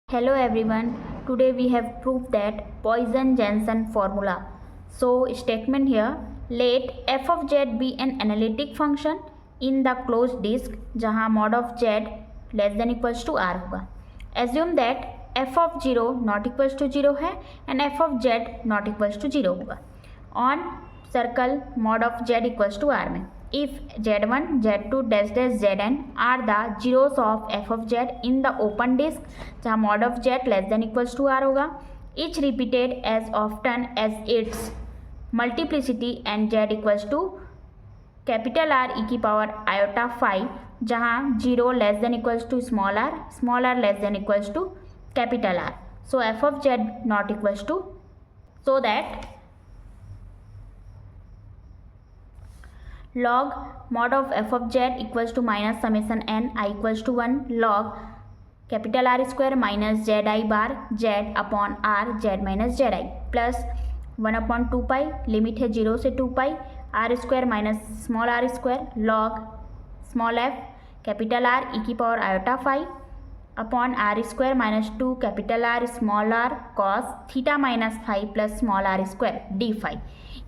Hello everyone, today we have proved that Poisson-Jensen formula. So statement here, let f of z be an analytic function in the closed disk जहाँ mod of z less than equals to r होगा. Assume that f of 0 not equals to 0 है and f of z not equals to 0 होगा. On circle mod of z equals to r में if z1 z2 dash dash zn are the zeros of f of z in the open disk जहाँ mod of z less than equals to r होगा, each repeated as often as its multiplicity and z equals to capital R e की power iota phi जहाँ 0 less than equals to small r less than equals to capital R. So f of z not equals to, so that log mod of f of z equals to minus summation n I equals to 1 log capital R square minus z I bar z upon r z minus z I plus 1 upon 2 pi limit है 0 से 2 pi r square minus small r square log small f capital R e की power iota phi upon r square minus 2 capital R small r cos theta minus phi plus small r square d phi.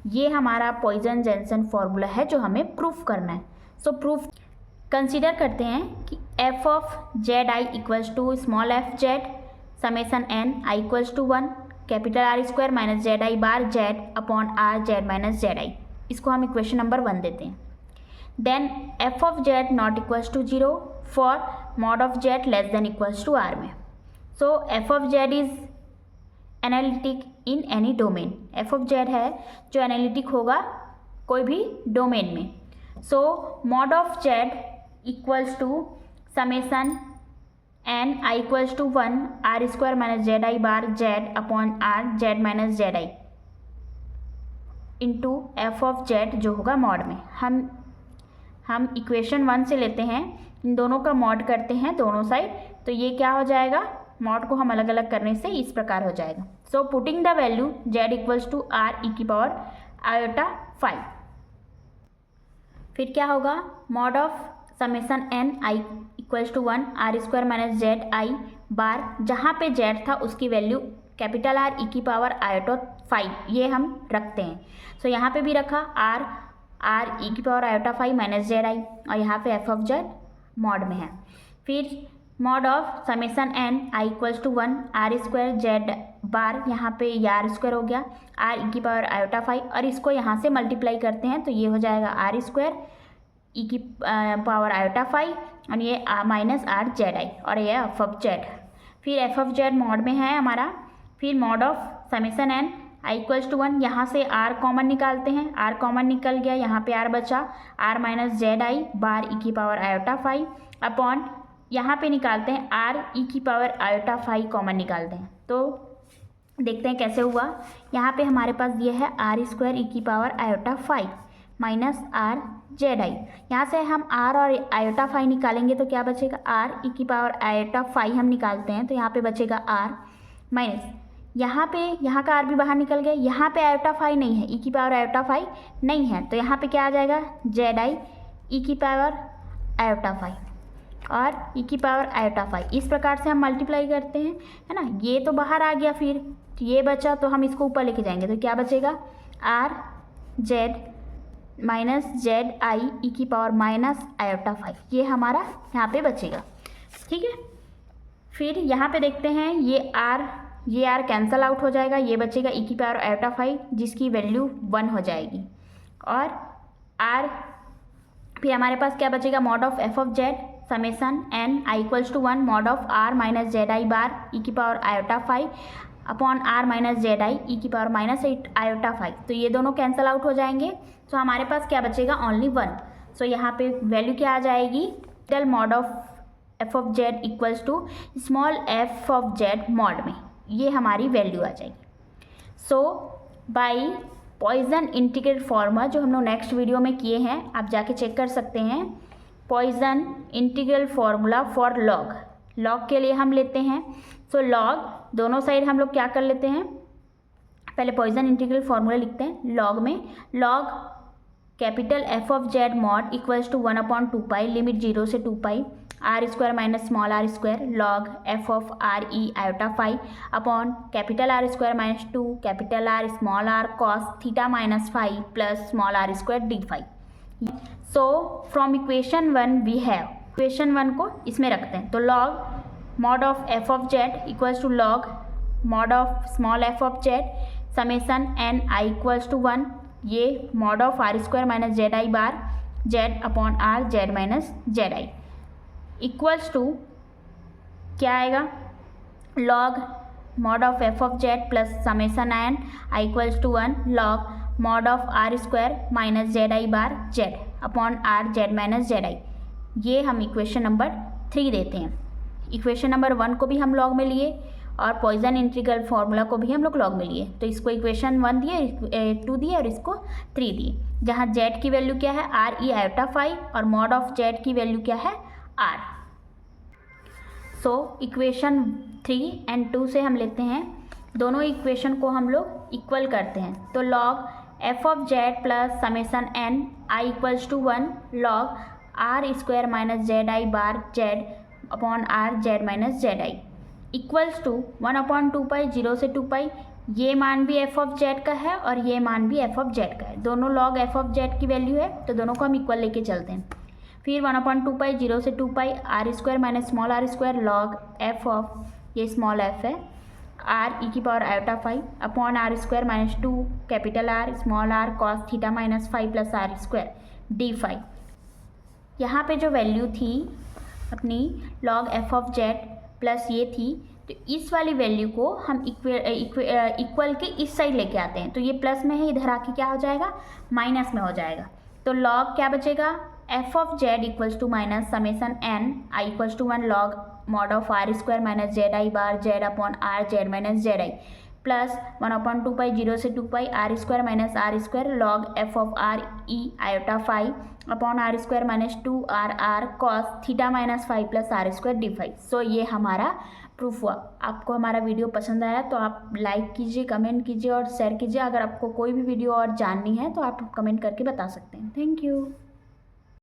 ये हमारा Poisson Jensen formula है जो हमें proof करना है. सो proof consider करते हैं कि f of z i equals to small f z summation n i equals to 1 capital R square minus z i bar z upon r z minus z i. इसको हम equation number 1 देते हैं. Then f of z not equals to 0 for mod of z less than equals to r में. So f of z is analytic in any domain. f of z है जो analytic होगा कोई भी domain में. So mod of z equals to summation n i equals to 1 r square minus z i bar z upon r z minus z i into f of z जो होगा mod में. हम equation 1 से लेते हैं, इन दोनों का मॉड करते हैं दोनों साइड, तो ये क्या हो जाएगा, मॉड को हम अलग अलग करने से इस प्रकार हो जाएगा. So putting the value z equals to r e की पावर आयोटा 5. फिर क्या होगा, mod of summation n i equals to 1 r square minus z i bar जहाँ पे z था उसकी वैल्यू कैपिटल R e की पावर आयोटा 5 ये हम रखते हैं. सो यहाँ पे भी रखा r e की पावर आयोटा 5 माइनस जेड आई और यहाँ पे f ऑफ z मॉड में है. फिर mod of summation n i equals to 1 r square z bar यहाँ पे r स्क्वायर हो गया r e की पावर आयोटा 5 और इसको यहाँ से मल्टीप्लाई करते हैं तो ये हो जाएगा r स्क्वायर e की पावर आयोटा 5 और ये माइनस r जेड आई और ये f ऑफ z. फिर f ऑफ z मॉड में है हमारा. फिर mod of summation n i equals to 1 यहाँ से r कॉमन निकालते हैं, r कॉमन निकल गया, यहाँ पे r बचा r minus z i bar e की पावर आयोटा 5 अपॉन यहाँ पे निकालते हैं r e की पावर आयोटा 5 कॉमन निकालते हैं. तो देखते हैं कैसे हुआ. यहाँ पे हमारे पास ये है r स्क्वायर e की power iota 5 minus r Z I. यहाँ से हम r और आयोटा 5 निकालेंगे तो क्या बचेगा, r e की पावर आयोटा 5 हम निकालते हैं तो यहाँ पे बचेगा r माइनस यहाँ का r भी बाहर निकल गया, यहाँ पे आयोटा 5 नहीं है, e की पावर आयोटा 5 नहीं है तो यहाँ पे क्या आ जाएगा, जेड आई e की पावर आयोटा 5 और e की पावर आयोटा 5. इस प्रकार से हम मल्टीप्लाई करते हैं, है ना. ये तो बाहर आ गया, फिर ये बचा तो हम इसको ऊपर लेके जाएंगे तो क्या बचेगा, r z minus z i e की पावर माइनस आयोटा 5 ये हमारा यहाँ पे बचेगा. ठीक है. फिर यहाँ पे देखते हैं ये r कैंसल आउट हो जाएगा, ये बचेगा e की पावर आयोटा 5 जिसकी वैल्यू 1 हो जाएगी और r. फिर हमारे पास क्या बचेगा, mod of f of z summation n i equals to 1 mod of r minus z i bar e की power iota 5 upon r minus z i e की पावर माइनस 8 आयोटा 5. तो ये दोनों कैंसल आउट हो जाएंगे तो हमारे पास क्या बचेगा, ओनली 1. सो यहाँ पे वैल्यू क्या आ जाएगी, total mod of f of z equals to small f of z mod में, ये हमारी वैल्यू आ जाएगी. So by Poisson integral formula जो हम लोग नेक्स्ट वीडियो में किए हैं, आप जाके चेक कर सकते हैं. Poisson integral formula for log के लिए हम लेते हैं. सो लॉग दोनों साइड हम लोग क्या कर लेते हैं, पहले पॉइसन इंटीग्रल फॉर्मूला लिखते हैं. लॉग में log capital f of z mod equals to 1 upon 2 pi limit 0 से 2 pi r square minus small r square log f of r e iota phi upon capital r square minus 2 capital r small r cos theta minus phi plus small r square d phi. So from equation 1 we have, equation 1 को इसमें रखते हैं, तो log mod of f of z equals to log mod of small f of z summation n i equals to 1, ये mod of r square minus z i bar z upon r z minus z i equals to क्या आएगा, log mod of f of z plus summation n i equals to 1 log mod of r square minus z i bar z upon r z minus z i. ये हम equation number 3 देते हैं। Equation number 1 को भी हम log में लिए और पॉइजन इंटीग्रल फार्मूला को भी हम लोग लॉग में लिए, तो इसको इक्वेशन 1 दिए, 2 दिए और इसको 3 दिए, जहाँ जेड की वैल्यू क्या है आर ई आयोटा फाई और मॉड ऑफ जेड की वैल्यू क्या है आर। सो इक्वेशन 3 एंड 2 से हम लेते हैं, दोनों इक्वेशन को हम लोग इक्वल करते हैं, तो log f of z plus summation n i equals to 1 log r square minus z i bar z upon r z minus z i equals to 1/2 pi 0 से 2 पाई। ये मान भी एफ ऑफ जेड का है और ये मान भी एफ ऑफ जेड का है, दोनों लॉग एफ ऑफ जेड की वैल्यू है, तो दोनों को हम इक्वल लेके चलते हैं। फिर 1/2 पाई 0 से 2 pi r square minus small r square log f of, ये स्मॉल एफ है, आर ई की power iota phi upon r square minus 2 capital r small r cos theta minus phi plus r square d phi. यहाँ पे जो value थी अपनी log f of z plus ये थी, तो इस वाली वैल्यू को हम इक्वल के इस साइड लेके आते हैं, तो ये प्लस में है, इधर आके क्या हो जाएगा माइनस में हो जाएगा, तो लॉग क्या बचेगा f of z equals to minus summation n i equals to 1 log mod of r square minus z i bar z upon r z minus z i plus 1/2 pi 0 से 2 pi r square minus r square log f of r e iota phi upon r square minus 2 r r cos theta minus phi plus r square d phi. So ये हमारा proof हुआ। आपको हमारा video पसंद आया तो आप like कीजिए, कमेंट कीजिए और शेयर कीजिए। अगर आपको कोई भी वीडियो और जाननी है तो आप कमेंट करके बता सकते हैं। Thank you.